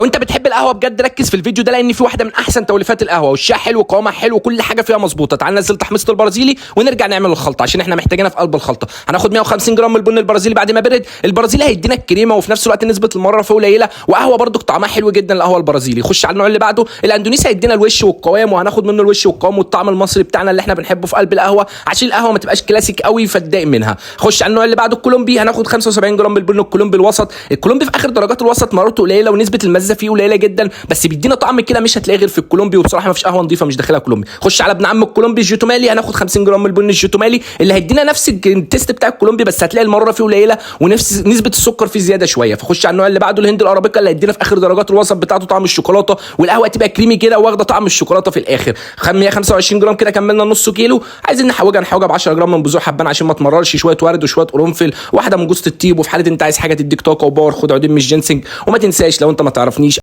وانت بتحب القهوه بجد ركز في الفيديو ده، لان في واحده من احسن توليفات القهوه، وشها حلو، قوامها حلو، كل حاجه فيها مظبوطه. تعال ننزل تحميصه البرازيلي ونرجع نعمل الخلطه، عشان احنا محتاجينها في قلب الخلطه. هناخد 150 جرام من البن البرازيلي بعد ما برد. البرازيلي هيدينا الكريمه وفي نفس الوقت نسبه المره فيه قليله، وقهوه برده طعمها حلو جدا القهوه البرازيلي. خش على النوع اللي بعده، الاندونيسي هيدينا الوش والقوام، وهناخد منه الوش والقوام والطعم المصري بتاعنا اللي احنا بنحبه في قلب القهوه، عشان القهوه ما تبقاش كلاسيك قوي فتضايق منها. خش على النوع اللي بعده الكولومبي، هناخد 75 جرام من البن الكولومبي الوسط. الكولومبي في اخر درجات الوسط مرارته قليله ونسبه المزه فيه قليله جدا، بس بيدينا طعم كده مش هتلاقيه غير في الكولومبي، وبصراحه ما فيش قهوه نظيفه مش داخلها كولومبي. خش على ابن عم الكولومبي الجوتومالي، هناخد 50 جرام من البن الجوتومالي اللي هيدينا نفس التيست بتاع الكولومبي، بس هتلاقي المره فيه قليله ونفس نسبه السكر فيه زياده شويه. فخش على النوع اللي بعده الهند الارابيكا، اللي هيدينا في اخر درجات الوسط بتاعته طعم الشوكولاته، والقهوه تبقى كريمي كده واخده طعم الشوكولاته في الاخر. 125 جرام كده كملنا نص كيلو. عايزين نحوجها ب 10 جرام من بذور حبان عشان ما تمررش، شويه ورد وشويه قرنفل، واحده من جوز الطيب، وفي حاله انت عايز حاجه تديك طاقه وباور خد عودين من الجينسنج. وما تنساش لو انت ما تعرفنيش